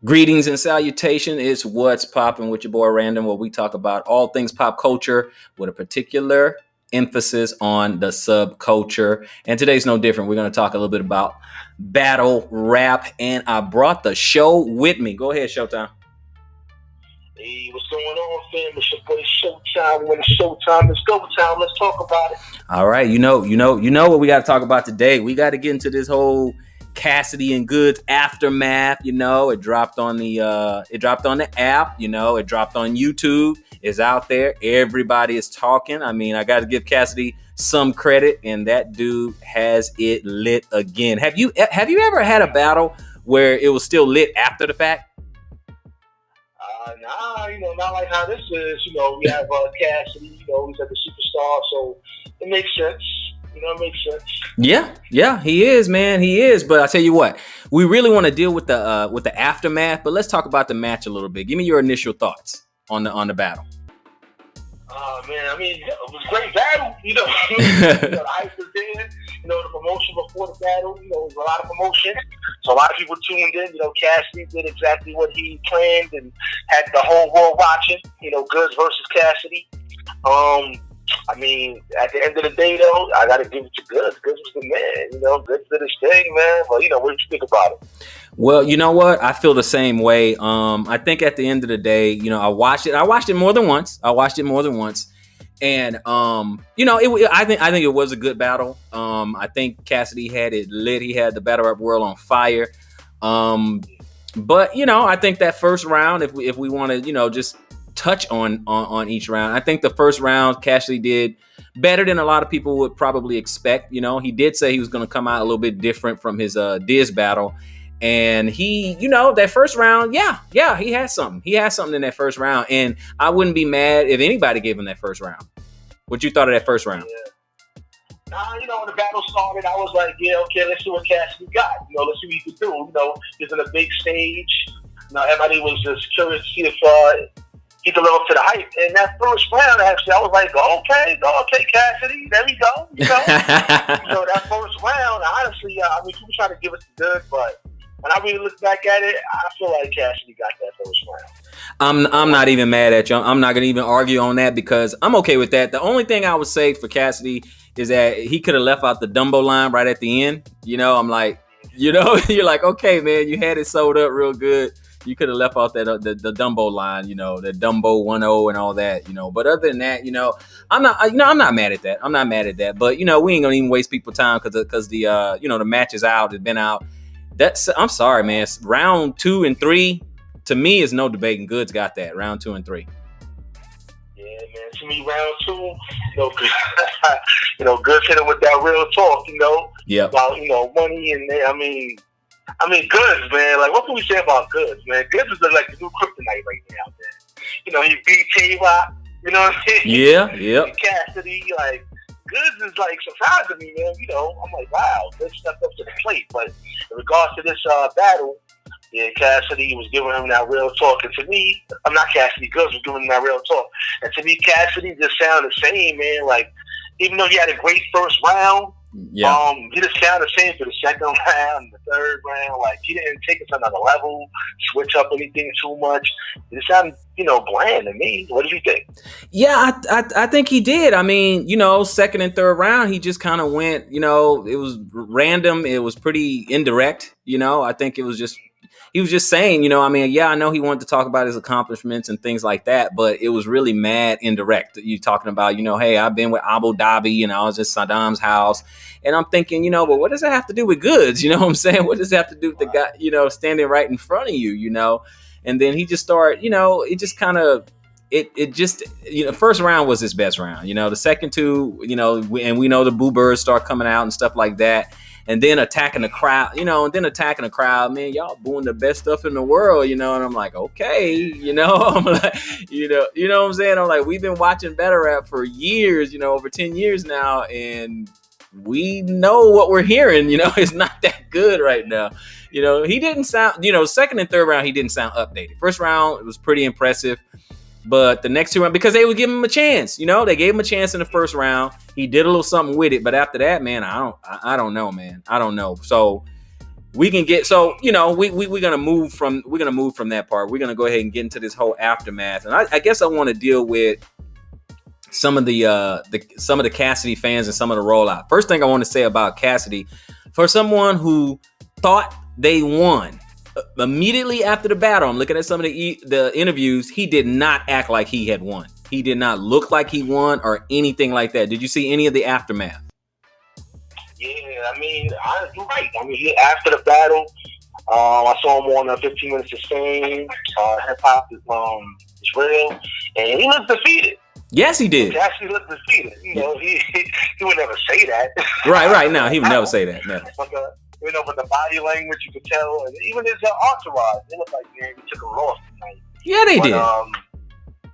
Greetings and salutation. It's What's Poppin' with your boy Random, where we talk about all things pop culture with a particular emphasis on the subculture. And today's no different. We're going to talk a little bit about battle rap, and I brought the show with me. Go ahead, Showtime. Hey, what's going on, fam? It's your boy Showtime. When it's Showtime, it's go time. Let's talk about it. All right, you know what we got to talk about today. We got to get into this whole Cassidy and Goodz aftermath. It dropped on the app. It dropped on YouTube. It's out there. Everybody is talking. I mean, I got to give Cassidy some credit, and that dude has it lit again. Have you ever had a battle where it was still lit after the fact? Not like how this is. We have Cassidy. He's like a superstar, so it makes sense. It makes sense. Yeah, he is, man. He is. But I tell you what, we really want to deal with the aftermath. But let's talk about the match a little bit. Give me your initial thoughts on the battle. Man, I mean, it was a great battle. The ice was there. The promotion before the battle. It was a lot of promotion. So a lot of people tuned in. Cassidy did exactly what he planned and had the whole world watching. Goodz versus Cassidy. I mean, at the end of the day, though, I got to give it to Goodz. Goodz was the man. Goodz did his thing, man. But, what did you think about it? Well, you know what? I feel the same way. I think at the end of the day, I watched it. I watched it more than once. And, I think it was a good battle. I think Cassidy had it lit. He had the battle rap world on fire. But, I think that first round, if we want to, just touch on each round. I think the first round Cassidy did better than a lot of people would probably expect. He did say he was going to come out a little bit different from his Diz battle, and he, that first round, yeah, he had something. He had something in that first round, and I wouldn't be mad if anybody gave him that first round. What you thought of that first round? Yeah. When the battle started, I was like, yeah, okay, let's see what Cassidy got. Let's see what he could do. He's in a big stage. Everybody was just curious to see if he could live up to the hype. And that first round, actually, I was like, okay, Cassidy, there we go. That first round, honestly, people try to give it to Goodz, but when I really look back at it, I feel like Cassidy got that first round. I'm not even mad at you. I'm not going to even argue on that because I'm okay with that. The only thing I would say for Cassidy is that he could have left out the Dumbo line right at the end. I'm like, you're like, okay, man, you had it sold up real good. You could have left out that the Dumbo line, the Dumbo 1-0 and all that, But other than that, I'm not mad at that. I'm not mad at that. But we ain't gonna even waste people's time because the the match is out. It's been out. I'm sorry, man. Round 2 and 3 to me is no debating. Goodz got that. Round 2 and 3. Yeah, man. To me, round 2, Goodz hit him with that real talk, Yeah. About money and I mean, Goodz, man. Like, what can we say about Goodz, man? Goodz is like the new kryptonite right now, man. He beat Tay-Rock, you know what I'm saying? Yeah. Cassidy, like, Goodz is like surprising me, man. I'm like, wow, Goodz stepped up to the plate. But in regards to this battle, yeah, Cassidy was giving him that real talk. And to me, I'm not Cassidy, Goodz was giving him that real talk. And to me, Cassidy just sounded the same, man. Like, even though he had a great first round, yeah. He just sounded the same for the second round, the third round. Like, he didn't take it to another level, switch up anything too much. It sounded, bland to me. What do you think? Yeah, I think he did. I mean, second and third round, he just kind of went, it was random. It was pretty indirect. I think it was just, he was just saying, I know he wanted to talk about his accomplishments and things like that, but it was really mad indirect. You talking about, hey, I've been with Abu Dhabi and I was at Saddam's house. And I'm thinking, but what does that have to do with Goodz? You know what I'm saying? What does that have to do with the guy, standing right in front of you, And then he just started, it just kind of, it just, first round was his best round. The second two, and we know the Boo Birds start coming out and stuff like that. And then attacking the crowd, man, y'all booing the best stuff in the world, and I'm like, okay, I'm like, what I'm saying? I'm like, we've been watching battle rap for years, over 10 years now, and we know what we're hearing, it's not that good right now. He didn't sound, second and third round, he didn't sound updated. First round, it was pretty impressive. But the next two rounds, because they would give him a chance, they gave him a chance in the first round. He did a little something with it, but after that, man, I don't know, man. I don't know. So we can get, so we're gonna move from that part. We're gonna go ahead and get into this whole aftermath, and I guess I want to deal with some of the Cassidy fans and some of the rollout. First thing I want to say about Cassidy, for someone who thought they won immediately after the battle, I'm looking at some of the interviews. He did not act like he had won. He did not look like he won or anything like that. Did you see any of the aftermath? Yeah, I mean, you're right. I mean, after the battle, I saw him on 15 Minutes of Fame. Hip Hop is real, and he looked defeated. Yes, he did. He actually looked defeated. He would never say that. Right. No, he would never say that. Never. But the body language, you could tell, and even his entourage, they looked like, man, he took a loss tonight. Yeah, they did.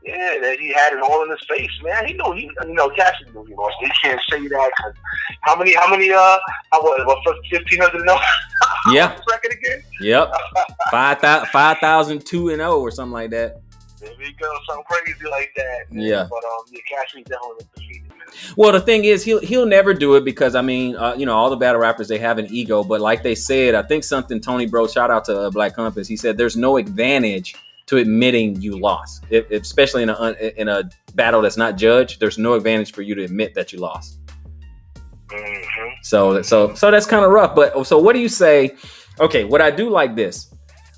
Yeah, that he had it all in his face, man. He knew Cassidy knew he lost. He can't say that because how many? 1,500 no? Yeah. Record again? Yep. 5,002-0 or something like that. There we go, something crazy like that. Man. Yeah. But Cassidy definitely defeated, man. Well, the thing is, he'll never do it because I mean, all the battle rappers, they have an ego, but like they said, I think something Tony Bro, shout out to Black Compass, he said there's no advantage to admitting you lost, especially in a battle that's not judged. There's no advantage for you to admit that you lost. Mm-hmm. So that's kind of rough. But so what do you say? Okay, what I do like this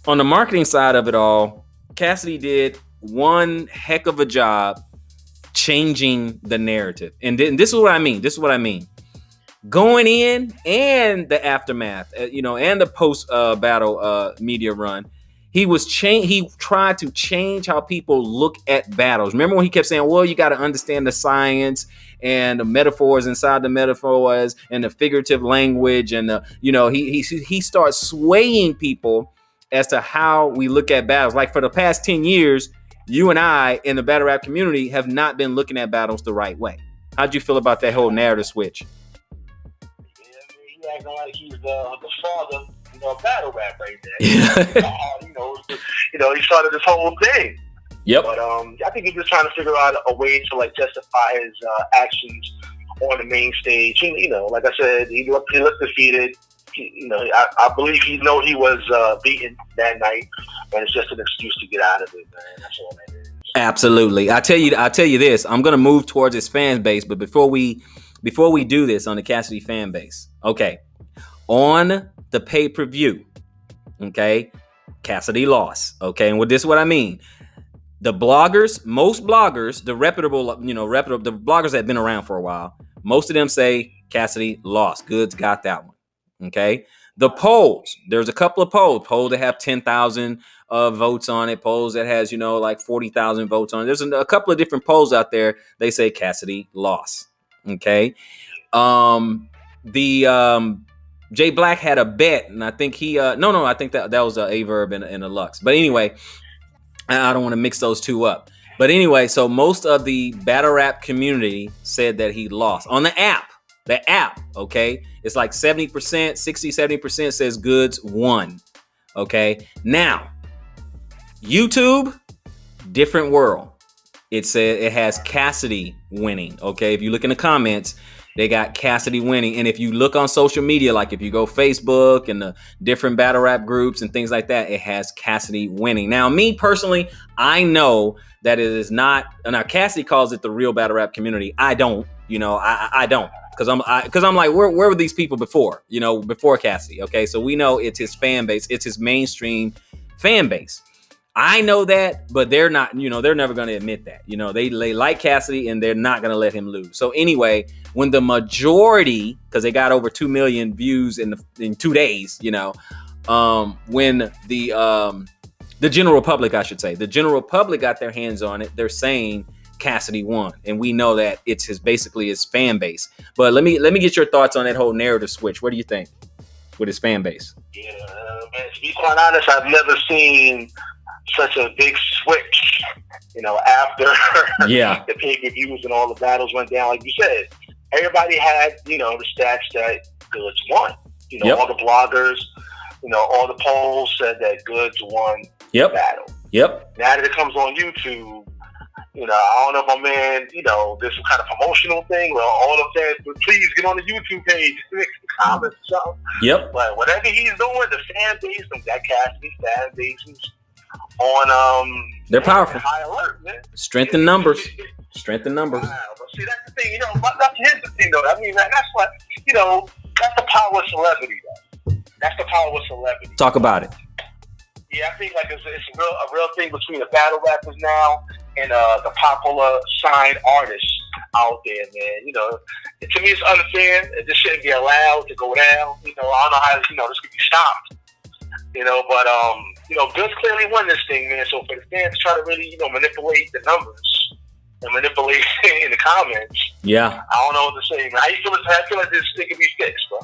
on the marketing side of it all, Cassidy did one heck of a job changing the narrative, and this is what I mean. Going in and the aftermath, and the post battle media run. He tried to change how people look at battles. Remember when he kept saying, well, you got to understand the science and the metaphors inside the metaphors and the figurative language. And he starts swaying people as to how we look at battles. Like for the past 10 years, you and I in the battle rap community have not been looking at battles the right way. How'd you feel about that whole narrative switch? Yeah, he acting like he's the father. Battle rap right there. He started this whole thing. Yep. But I think he's just trying to figure out a way to justify his actions on the main stage. Like I said, he looked defeated. I believe he was beaten that night, and it's just an excuse to get out of it, man. That's all that is. Absolutely. I tell you this. I'm gonna move towards his fan base, but before we do this on the Cassidy fan base, okay, on the pay-per-view, okay, Cassidy lost, okay, and this is what I mean. The bloggers, most bloggers, the reputable, the bloggers that have been around for a while, most of them say Cassidy lost. Goodz got that one, okay. The polls, there's a couple of polls that have 10,000 votes on it, polls that has 40,000 votes on it. There's a couple of different polls out there. They say Cassidy lost, okay. Jay Black had a bet, and I think he I think that was a Verb and a Lux. But anyway, I don't want to mix those two up. But anyway, so most of the battle rap community said that he lost on the app. The app, okay, it's like 70% says Goodz won. Okay, now YouTube, different world. It has Cassidy winning. Okay, if you look in the comments, they got Cassidy winning. And if you look on social media, like if you go Facebook and the different battle rap groups and things like that, it has Cassidy winning. Now, me personally, I know that it is not. Now, Cassidy calls it the real battle rap community. I don't. I don't. Because I'm like, where were these people before? Before Cassidy. Okay, so we know it's his fan base. It's his mainstream fan base. I know that, but they're not, they're never going to admit that. They like Cassidy and they're not going to let him lose. So anyway, when the majority, because they got over 2 million views in 2 days, when the general public, I should say, the general public got their hands on it, they're saying Cassidy won. And we know that it's basically his fan base. But let me get your thoughts on that whole narrative switch. What do you think with his fan base? Yeah, man, to be quite honest, I've never seen such a big switch, after the pay-per-views and all the battles went down. Like you said, everybody had, the stats that Goodz won. All the bloggers, all the polls said that Goodz won the battle. Yep. Now that it comes on YouTube, I don't know if my man, there's some kind of promotional thing where all of that, but please get on the YouTube page, make some comments or something. Yep. But whatever he's doing, the fan base, that Cassidy fan base is on they're powerful. High alert, man. Strength in numbers. Strength in numbers. Wow. But see, that's the thing, here's the thing though. I mean, that's what, that's the power of celebrity though. That's the power of celebrity. Talk about it. Yeah, I think like it's a real thing between the battle rappers now and the popular signed artists out there, man. To me it's unfair. This shouldn't be allowed to go down. I don't know how this could be stopped. But Goodz clearly won this thing, man. So for the fans to try to really, manipulate the numbers and manipulate in the comments, yeah, I don't know what to say, man. How you feel like this thing can be fixed, bro?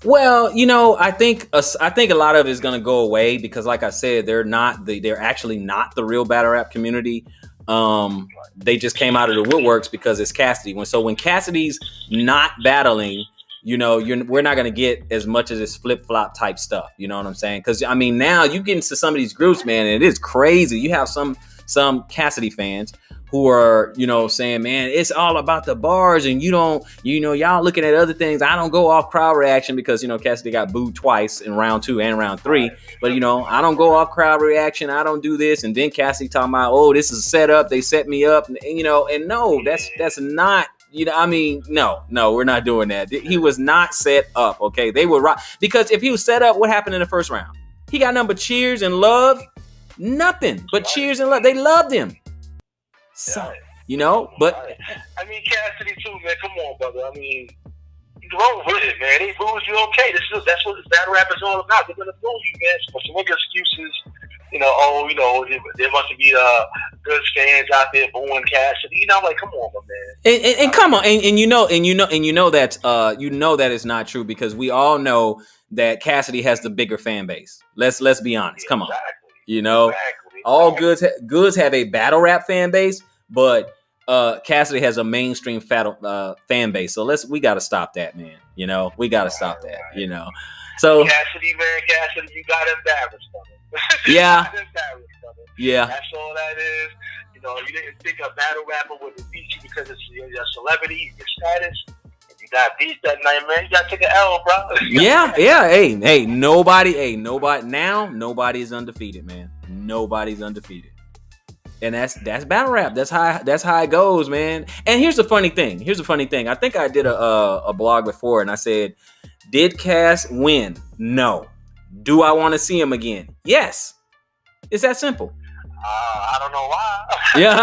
Well, I think a lot of it is going to go away because, like I said, they're actually not the real battle rap community. They just came out of the woodworks because it's Cassidy. When Cassidy's not battling, we're not going to get as much of this flip flop type stuff. You know what I'm saying? Because I mean, now you get into some of these groups, man, and it is crazy. You have some Cassidy fans who are, saying, man, it's all about the bars and y'all looking at other things. I don't go off crowd reaction because, Cassidy got booed twice in round 2 and round 3. But, I don't go off crowd reaction. I don't do this. And then Cassidy talking about, oh, this is a setup. They set me up. And no, that's not, no, we're not doing that. He was not set up. Okay. They were right. Because if he was set up, what happened in the first round? He got nothing but cheers and love. Nothing but cheers and love. They loved him. So, but I mean, Cassidy too, man. Come on, brother. I mean, roll with it, man. They booze you, okay. That's what this battle rap is all about. They're gonna boo you, man. So to make excuses, there must be good fans out there booing Cassidy. Like, come on, my man. And come on, that is not true because we all know that Cassidy has the bigger fan base. Let's be honest. Come on, exactly. All Goodz have a battle rap fan base, but Cassidy has a mainstream fan base. So we got to stop that, man. We got to stop that. So Cassidy, you got embarrassed, brother. Yeah. Yeah. That's all that is. You didn't think a battle rapper would beat you because it's your celebrity, your status. If you got beat that night, man, you got to take an L, bro. Yeah. Hey, nobody's undefeated, man. Nobody's undefeated. And that's battle rap. That's how it goes, man. And here's the funny thing. I think I did a blog before and I said, did Cass win? No. Do I want to see him again? Yes. It's that simple. I don't know why. Yeah.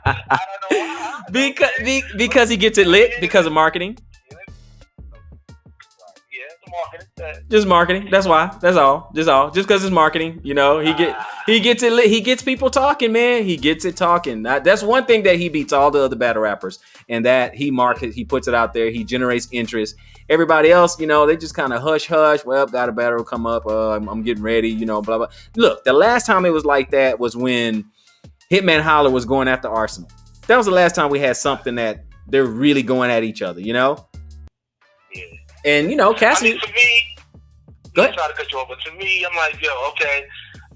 I don't know why. Because he gets it lit because of marketing. Just marketing. That's why. That's all. Just because it's marketing. He gets it lit. He gets people talking, man. He gets it talking. That's one thing that he beats all the other battle rappers, and that he puts it out there. He generates interest. Everybody else, they just kind of hush. Well, got a battle come up. I'm getting ready. Blah blah. Look, the last time it was like that was when Hitman Holler was going after Arsenal. That was the last time we had something that they're really going at each other. Yeah. And Cassidy. I mean, to me, I'm trying to cut you off, but to me, I'm like, okay,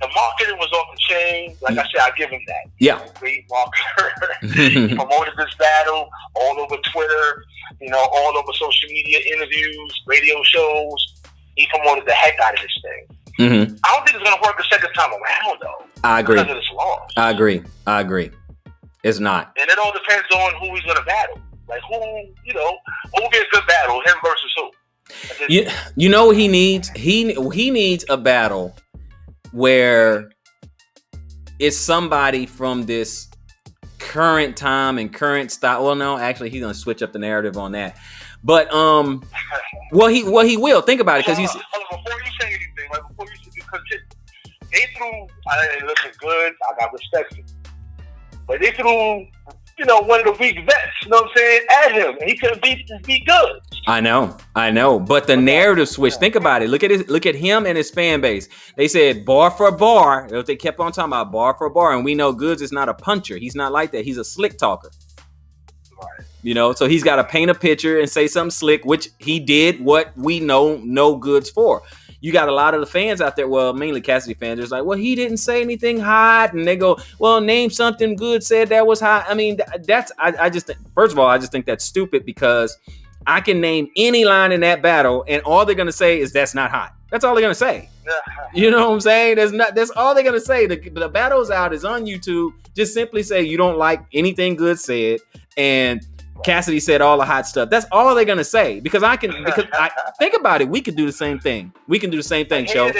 the marketing was off the chain. Like I said, I give him that. Yeah, great marketer. He promoted this battle all over Twitter, all over social media interviews, radio shows. He promoted the heck out of this thing. Mm-hmm. I don't think it's gonna work a second time around, though. I agree. Because of this loss. I agree. It's not. And it all depends on who he's gonna battle. Like who gets good battle, him versus who? What he needs? He needs a battle where it's somebody from this current time and current style. Well, no, actually, he's gonna switch up the narrative on that. But he will think about it because he's. Before you say anything, because they threw. I looking good. I got respect for him. But they threw, one of the weak vets, what I'm saying, at him. And he couldn't beat Goodz. I know. But the narrative switch, think about it. Look at him and his fan base. They said bar for bar. They kept on talking about bar for bar. And we know Goodz is not a puncher. He's not like that. He's a slick talker. Right. So he's got to paint a picture and say something slick, which he did what we know Goodz for. you got a lot of the fans out there, well, mainly Cassidy fans, there's like, well, he didn't say anything hot, and they go, well, name something Goodz said that was hot. I mean, I just think, first of all, I just think that's stupid because I can name any line in that battle, and all they're gonna say is that's not hot. That's all they're gonna say. You know what I'm saying? That's all they're gonna say. The battle's out, is on YouTube. Just simply say you don't like anything Goodz said, and Cassidy said all the hot stuff. That's all they're gonna say. Because I think about it, we could do the same thing. We can do the same thing, Show.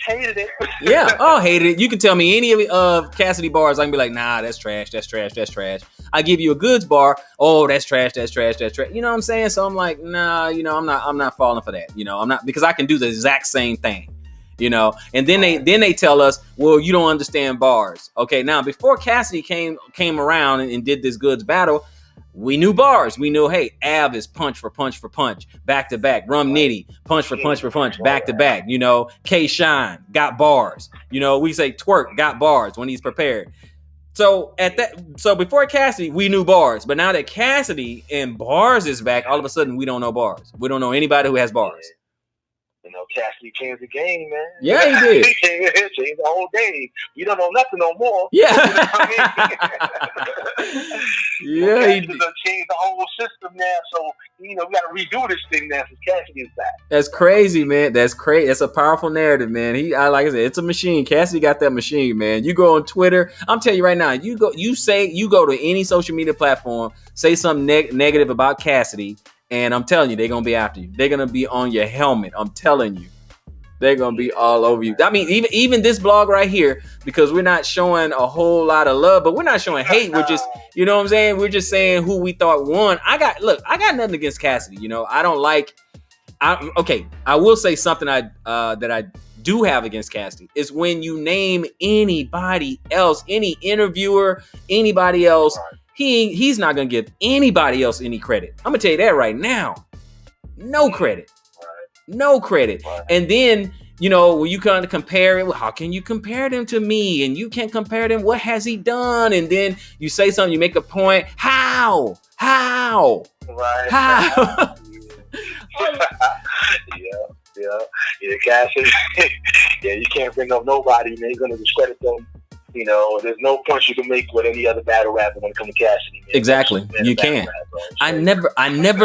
Hated it. Yeah, oh, hated it. You can tell me any of Cassidy bars, I can be like, nah, that's trash, that's trash, that's trash. I give you a Goodz bar, oh, that's trash, that's trash, that's trash. You know what I'm saying? So I'm like, nah, I'm not falling for that. I'm not, because I can do the exact same thing. And then they tell us, well, you don't understand bars. Okay, now before Cassidy came around and did this Goodz battle, we knew bars. We knew, hey, Av is punch for punch for punch, back to back. Rum Nitty, punch for punch for punch, back to back. K Shine got bars. We say Twerk got bars when he's prepared. So before Cassidy, we knew bars. But now that Cassidy and bars is back, all of a sudden we don't know bars. We don't know anybody who has bars. Cassidy changed the game, man. Yeah, he did. He changed the whole game. You don't know nothing no more. Yeah. Yeah, he did. Changed the whole system now. So, we got to redo this thing now since Cassidy is back. That's crazy, man. That's crazy. It's a powerful narrative, man. Like I said, it's a machine. Cassidy got that machine, man. You go on Twitter. I'm telling you right now, you go to any social media platform, say something negative about Cassidy, and I'm telling you, they're going to be after you. They're going to be on your helmet. I'm telling you. They're going to be all over you. I mean, even this blog right here, because we're not showing a whole lot of love, but we're not showing hate. We're just, you know what I'm saying? We're just saying who we thought won. I got nothing against Cassidy. I don't like, I will say something that I do have against Cassidy is when you name anybody else, any interviewer, anybody else, he's not going to give anybody else any credit. I'm going to tell you that right now. No credit. No credit. And then, when you kind of compare it, well, how can you compare them to me? And you can't compare them. What has he done? And then you say something, you make a point. How? Right. How? Yeah, Cassidy. Yeah, you can't bring up nobody, man. You're going to discredit them. There's no punch you can make with any other battle rapper when it comes to Cassidy. Man. Exactly. You can't. I never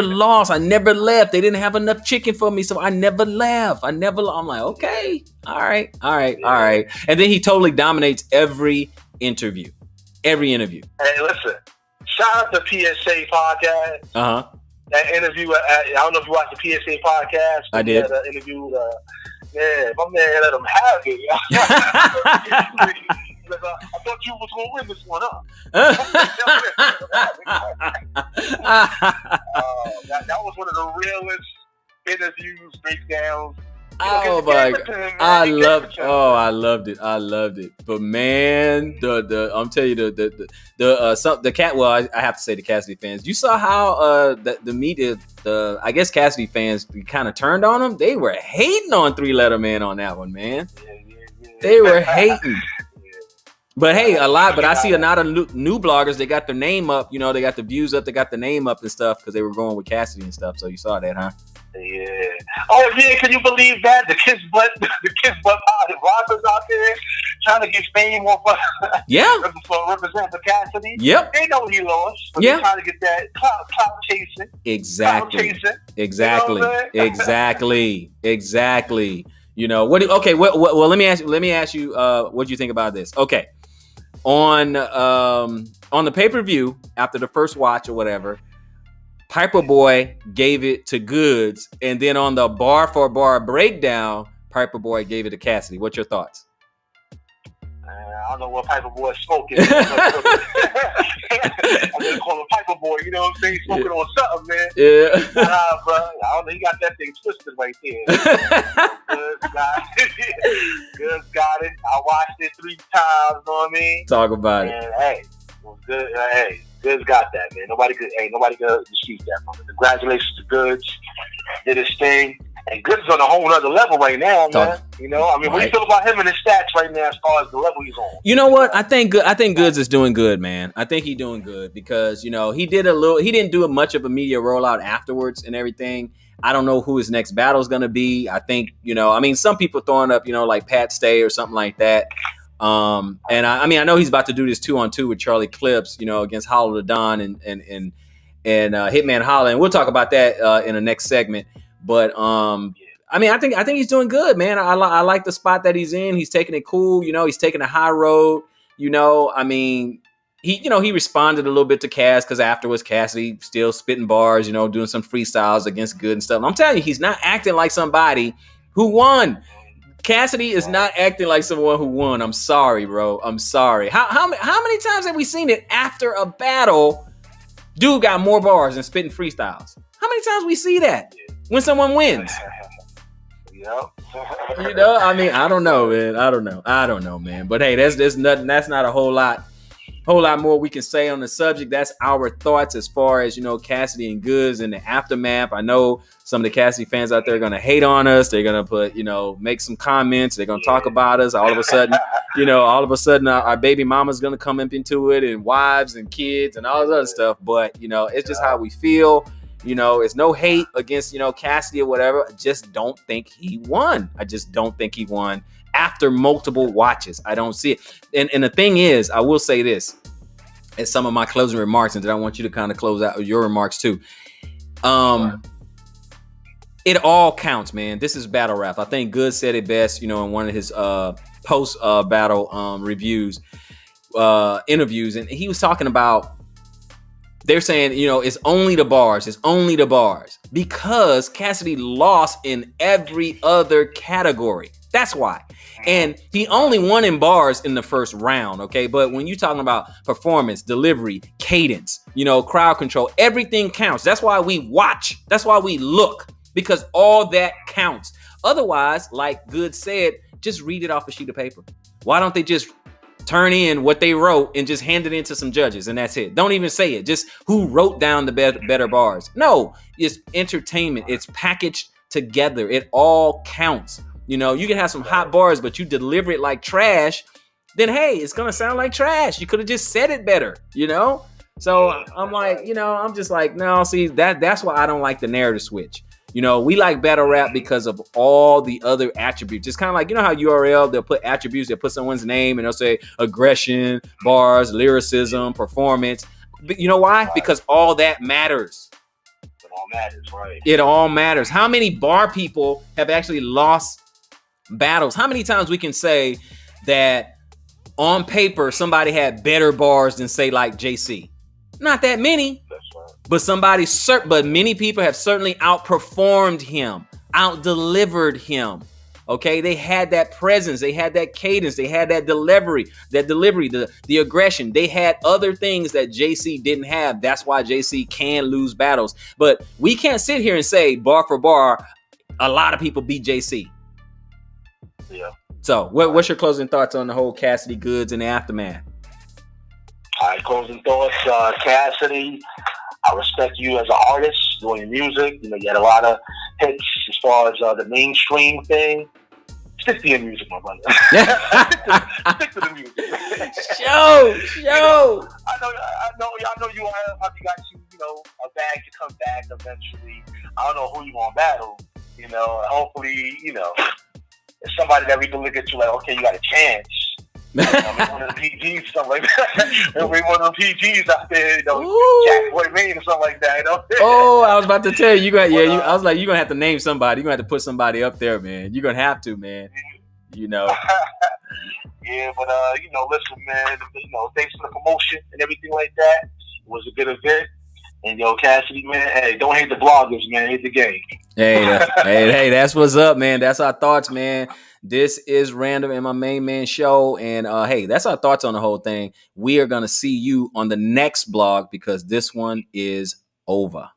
lost. I never left. They didn't have enough chicken for me, so I never left. I'm like, okay. All right. And then he totally dominates every interview. Hey, listen. Shout out to PSA Podcast. Uh-huh. That interview, I don't know if you watched the PSA Podcast. I did. That interview, my man let him have it. I thought you was going to win this one, huh? That was one of the realest interviews, breakdowns. Oh my God. I loved it. But man, I'm telling you, the cat. Well, I have to say the Cassidy fans. You saw how the media, I guess Cassidy fans kind of turned on him. They were hating on 3-Letter Man on that one, man. Yeah. They were hating. But hey, but I see a lot of new bloggers. They got their name up. They got the views up. They got the name up and stuff because they were going with Cassidy and stuff. So you saw that, huh? Yeah. Oh yeah, can you believe that? The kiss butt robbers out there trying to get fame off represent the Cassidy. Yep. They know he lost. But they're trying to get that clout chasing. Exactly. Exactly. Exactly. Well, let me ask you what do you think about this? Okay. On the pay-per-view after the first watch or whatever, Piper Boy gave it to Goodz, and then on the bar for bar breakdown, Piper Boy gave it to Cassidy. What's your thoughts? I don't know what Piper Boy smoking. I'm gonna call him Piper Boy. You know what I'm saying? Smoking on something, man. Yeah. Bro. I don't know. He got that thing twisted right there. Goodz got it. I watched it 3 times. You know what I mean? Talk about it. And hey, it was good. Hey, Goodz got that, man. Nobody could dispute that, man. Congratulations to Goodz. Did his thing. And Goodz is on a whole other level right now, man. What do you feel about him and his stats right now as far as the level he's on? You know what? I think Goodz is doing good, man. I think he's doing good because, he didn't do much of a media rollout afterwards and everything. I don't know who his next battle is going to be. I think, I mean, some people throwing up, like Pat Stay or something like that. And I mean, I know he's about to do this 2-on-2 with Charlie Clips, against Hollow the Don and Hitman Holla, and we'll talk about that in the next segment. But I mean, I think he's doing good, man. I like the spot that he's in. He's taking it cool, he's taking a high road. I mean, he responded a little bit to Cass because afterwards Cassidy still spitting bars, doing some freestyles against Goodz and stuff. And I'm telling you, he's not acting like somebody who won. Cassidy is not acting like someone who won. I'm sorry, bro. I'm sorry. How many times have we seen it after a battle? Dude got more bars and spitting freestyles. How many times we see that when someone wins? I mean, I don't know, man. I don't know, man. But hey, there's nothing. That's not a whole lot more we can say on the subject. That's our thoughts as far as, Cassidy and Goodz and the aftermath. I know some of the Cassidy fans out there are going to hate on us. They're going to put, make some comments. They're going to talk about us. All of a sudden, our baby mama's going to come up into it, and wives and kids and all this other stuff. But, it's just how we feel. It's no hate against, Cassidy or whatever. I just don't think he won. After multiple watches. I don't see it. And the thing is, I will say this as some of my closing remarks, and then I want you to kind of close out your remarks too. It all counts, man. This is battle rap. I think Goodz said it best, in one of his post battle reviews, interviews, and he was talking about, they're saying, it's only the bars because Cassidy lost in every other category. That's why. And he only won in bars in the first round, okay? But when you're talking about performance, delivery, cadence, crowd control, everything counts. That's why we watch. That's why we look, because all that counts. Otherwise, like Goodz said, just read it off a sheet of paper. Why don't they just turn in what they wrote and just hand it into some judges, and that's it? Don't even say it. Just who wrote down the better bars. No, it's entertainment. It's packaged together. It all counts. You can have some hot bars, but you deliver it like trash, then hey, it's gonna sound like trash. You could have just said it better, So I'm like, I'm just like, no, see, that's why I don't like the narrative switch. We like battle rap because of all the other attributes. It's kind of like, how URL, they'll put attributes, they'll put someone's name and they'll say aggression, bars, lyricism, performance. But you know why? Because all that matters. It all matters, right? It all matters. How many bar people have actually lost battles? How many times we can say that on paper somebody had better bars than, say, like JC? Not that many. That's right. But many people have certainly outperformed him, out-delivered him. Okay, they had that presence, they had that cadence, they had that delivery, the aggression. They had other things that JC didn't have. That's why JC can lose battles. But we can't sit here and say bar for bar, a lot of people beat JC. Yeah. So, what's your closing thoughts on the whole Cassidy, Goodz, and the aftermath? All right, closing thoughts. Cassidy, I respect you as an artist doing your music. You had a lot of hits as far as the mainstream thing. Stick to your music, my brother. stick to the music. Show. I know you have got a bag to come back eventually. I don't know who you want to battle. Hopefully, it's somebody that we can look at you like, okay, you got a chance. Maybe one of the PGs, something like that. Maybe one of the PGs out there, Jack Boy Maine or something like that. Oh, I was about to tell you, I was like, you're gonna have to name somebody. You're gonna have to put somebody up there, man. You're gonna have to, man. Yeah, but listen, man. Thanks for the promotion and everything like that. It was a good event. And Cassidy, man, hey, don't hate the bloggers, man. Hate the game. Hey, that's what's up, man. That's our thoughts, man. This is Random and my main man show. And hey, that's our thoughts on the whole thing. We are going to see you on the next blog because this one is over.